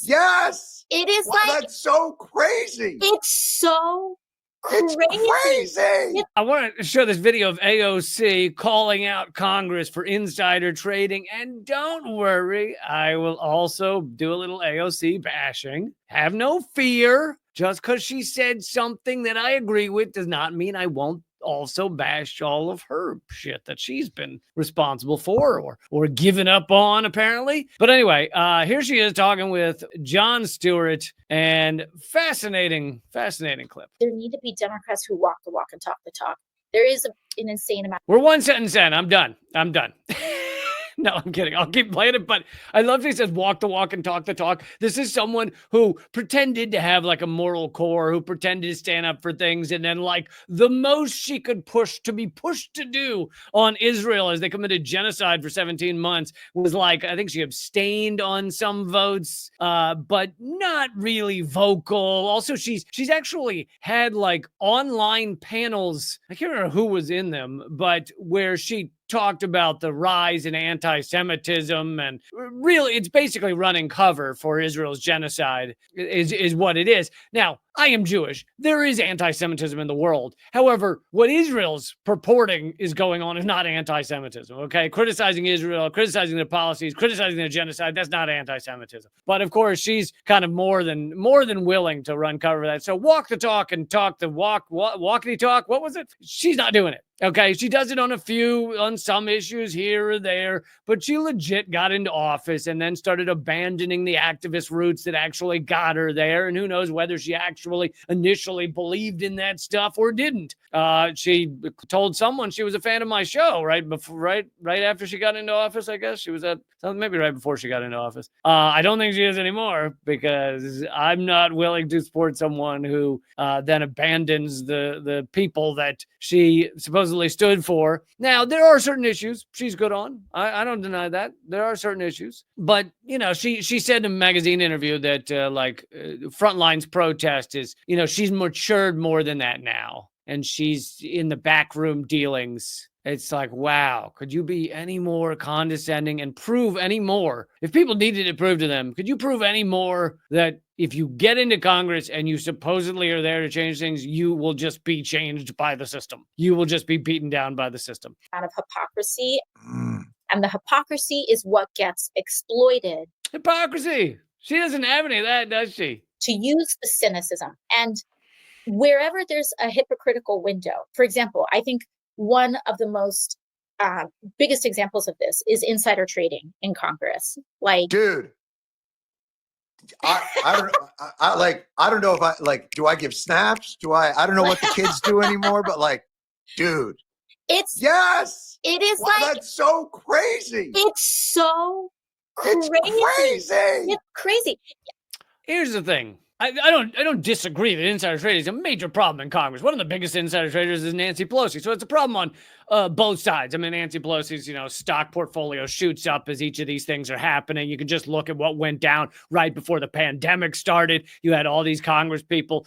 Yes. It is that's so crazy. It's so crazy. It's crazy. I want to show this video of AOC calling out Congress for insider trading. And don't worry, I will also do a little AOC bashing. Have no fear. Just because she said something that I agree with does not mean I won't also bash all of her shit that she's been responsible for or given up on, apparently. But anyway, here she is talking with Jon Stewart, and fascinating clip. There need to be Democrats who walk the walk and talk the talk. There is an insane amount. We're one sentence in. I'm done. No, I'm kidding. I'll keep playing it, but I love that he says walk the walk and talk the talk. This is someone who pretended to have like a moral core, who pretended to stand up for things, and then like the most she could be pushed to do on Israel as they committed genocide for 17 months was like, I think she abstained on some votes, but not really vocal. Also, she's actually had like online panels. I can't remember who was in them, but where she talked about the rise in anti-Semitism, and really it's basically running cover for Israel's genocide is what it is. Now, I am Jewish. There is anti-Semitism in the world. However, what Israel's purporting is going on is not anti-Semitism, okay? Criticizing Israel, criticizing their policies, criticizing their genocide, that's not anti-Semitism. But of course, she's kind of more than willing to run cover for that. So walk the talk and talk the walkity talk. What was it? She's not doing it. Okay, she does it on some issues here or there, but she legit got into office and then started abandoning the activist roots that actually got her there. And who knows whether she actually initially believed in that stuff or didn't. She told someone she was a fan of my show right after she got into office. I guess she was maybe right before she got into office. I don't think she is anymore, because I'm not willing to support someone who then abandons the people that she supposedly stood for. Now, there are certain issues she's good on. I don't deny that. There are certain issues. But, you know, she said in a magazine interview that Frontline's protest is, you know, she's matured more than that now. And she's in the backroom dealings. It's like, wow, could you be any more condescending and prove any more? If people needed to prove to them, could you prove any more that if you get into Congress and you supposedly are there to change things, you will just be changed by the system? You will just be beaten down by the system. Out of hypocrisy. And the hypocrisy is what gets exploited. Hypocrisy. She doesn't have any of that, does she? To use the cynicism. And wherever there's a hypocritical window, for example, I think one of the most biggest examples of this is insider trading in Congress. Like, dude, I don't know if I do I give snaps? I don't know what the kids do anymore, but like, dude, it is that's so crazy. It's so crazy. It's crazy. Here's the thing. I don't disagree that insider trading is a major problem in Congress. One of the biggest insider traders is Nancy Pelosi. So it's a problem on both sides. I mean, Nancy Pelosi's, stock portfolio shoots up as each of these things are happening. You can just look at what went down right before the pandemic started. You had all these Congress people,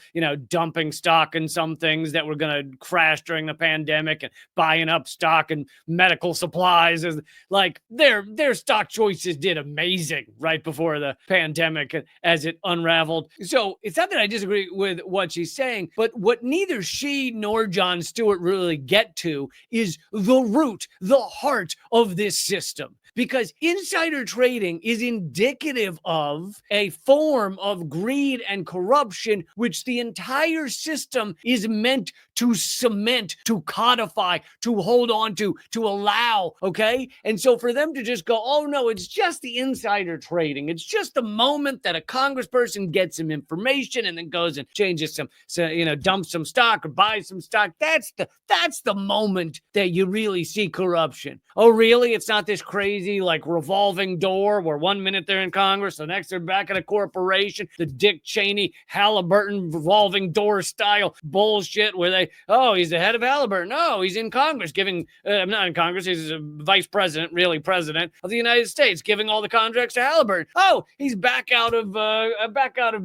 dumping stock in some things that were going to crash during the pandemic and buying up stock and medical supplies. Like their stock choices did amazing right before the pandemic as it unraveled. So it's not that I disagree with what she's saying, but what neither she nor Jon Stewart really get to is the root, the heart of this system. Because insider trading is indicative of a form of greed and corruption, which the entire system is meant to cement, to codify, to hold on to allow, okay? And so for them to just go, oh no, it's just the insider trading. It's just the moment that a congressperson gets some information and then goes and changes dumps some stock or buys some stock. That's the moment that you really see corruption. Oh, really? It's not this crazy like revolving door where 1 minute they're in Congress, the next they're back at a corporation, the Dick Cheney, Halliburton revolving door style bullshit where say, oh, he's the head of Halliburton. No, he's in Congress giving, not in Congress, he's a vice president, really president of the United States, giving all the contracts to Halliburton. Oh, he's back out of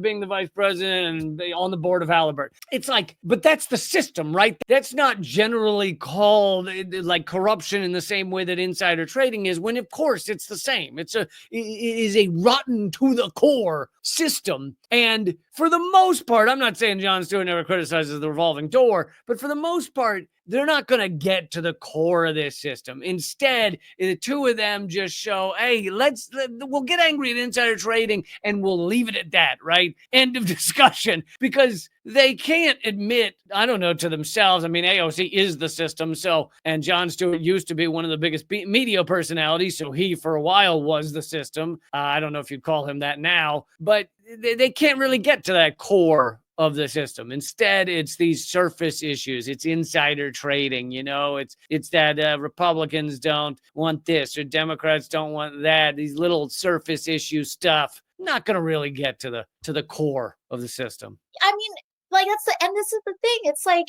being the vice president and on the board of Halliburton. It's like, but that's the system, right? That's not generally called like corruption in the same way that insider trading is, when of course it's the same. It is a rotten to the core system. And for the most part, I'm not saying Jon Stewart never criticizes the revolving door, but for the most part, they're not going to get to the core of this system. Instead, the two of them just show, hey, we'll get angry at insider trading and we'll leave it at that, right? End of discussion. Because they can't admit, I don't know, to themselves. I mean, AOC is the system. So, and Jon Stewart used to be one of the biggest media personalities. So he, for a while, was the system. I don't know if you'd call him that now, but they can't really get to that core of the system. Instead, it's these surface issues. It's insider trading. It's that Republicans don't want this or Democrats don't want that. These little surface issue stuff. Not going to really get to the core of the system. I mean, like and this is the thing. It's like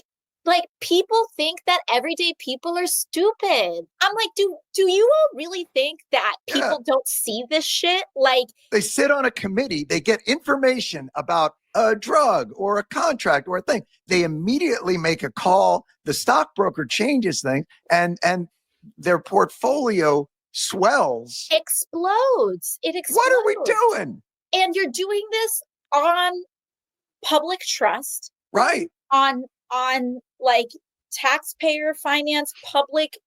people think that everyday people are stupid. I'm like, do you all really think that people don't see this shit? Like, they sit on a committee, they get information about a drug or a contract or a thing. They immediately make a call. The stockbroker changes things, and their portfolio swells. Explodes. It explodes. What are we doing? And you're doing this on public trust. Right. On like taxpayer finance, public,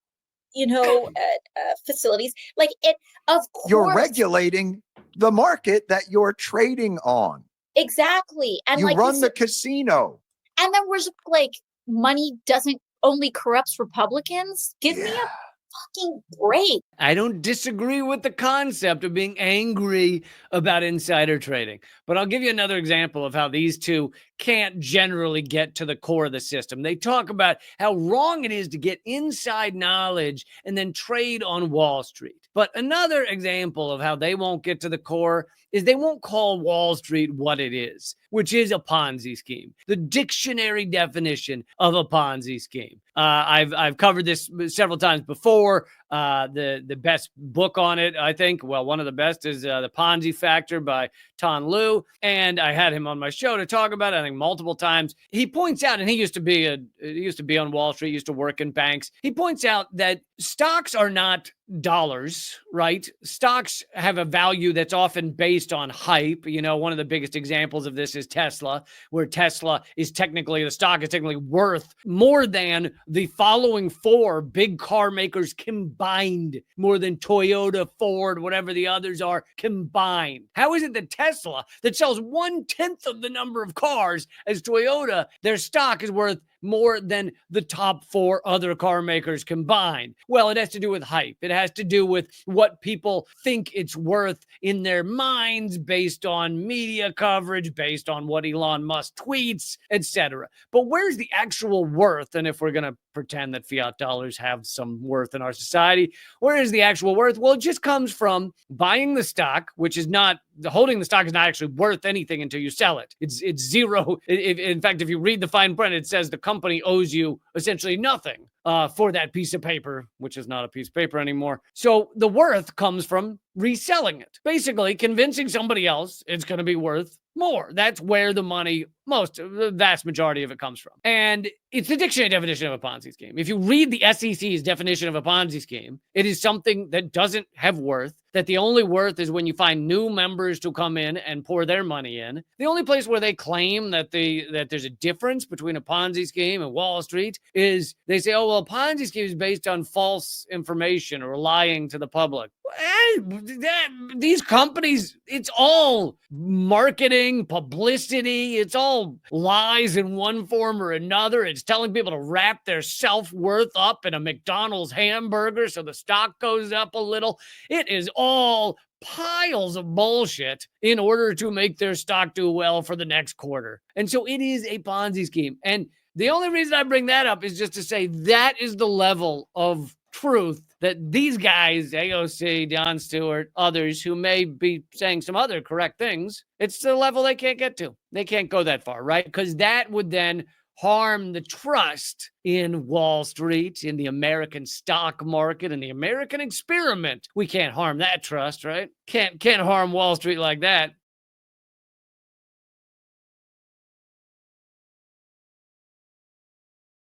facilities. Like, it, of course. You're regulating the market that you're trading on. Exactly. And you run the casino. And then we're just like, money doesn't only corrupts Republicans. Give me a fucking break. I don't disagree with the concept of being angry about insider trading, but I'll give you another example of how these two can't generally get to the core of the system. They talk about how wrong it is to get inside knowledge and then trade on Wall Street. But another example of how they won't get to the core is they won't call Wall Street what it is, which is a Ponzi scheme. The dictionary definition of a Ponzi scheme. I've covered this several times before. The best book on it, I think, well, one of the best is The Ponzi Factor by Ton Liu. And I had him on my show to talk about it, I think, multiple times. He points out, and he used to be on Wall Street, used to work in banks. He points out that stocks are not dollars, right? Stocks have a value that's often based on hype. One of the biggest examples of this is Tesla, where Tesla is the stock is technically worth more than the following four big car makers combined, more than Toyota, Ford, whatever the others are combined. How is it that Tesla, that sells 1/10 of the number of cars as Toyota, their stock is worth more than the top four other car makers combined? Well, it has to do with hype. It has to do with what people think it's worth in their minds based on media coverage, based on what Elon Musk tweets, etc. But where's the actual worth? And if we're going to pretend that fiat dollars have some worth in our society, where is the actual worth? Well, it just comes from buying the stock, which is not, holding the stock is not actually worth anything until you sell it. It's zero. In fact, if you read the fine print, it says the company owes you essentially nothing for that piece of paper, which is not a piece of paper anymore. So the worth comes from reselling it. Basically, convincing somebody else it's going to be worth more. That's where the money, the vast majority of it comes from. And it's the dictionary definition of a Ponzi scheme. If you read the SEC's definition of a Ponzi scheme, it is something that doesn't have worth, that the only worth is when you find new members to come in and pour their money in. The only place where they claim that there's a difference between a Ponzi scheme and Wall Street is they say, oh, well, a Ponzi scheme is based on false information or lying to the public. These companies, it's all marketing, publicity. It's all lies in one form or another. It's telling people to wrap their self-worth up in a McDonald's hamburger so the stock goes up a little. It is all piles of bullshit in order to make their stock do well for the next quarter. And so it is a Ponzi scheme. And the only reason I bring that up is just to say that is the level of truth that these guys, AOC, Jon Stewart, others who may be saying some other correct things, it's the level they can't get to. They can't go that far, right? Because that would then harm the trust in Wall Street, in the American stock market, in the American experiment. We can't harm that trust, right? Can't harm Wall Street like that.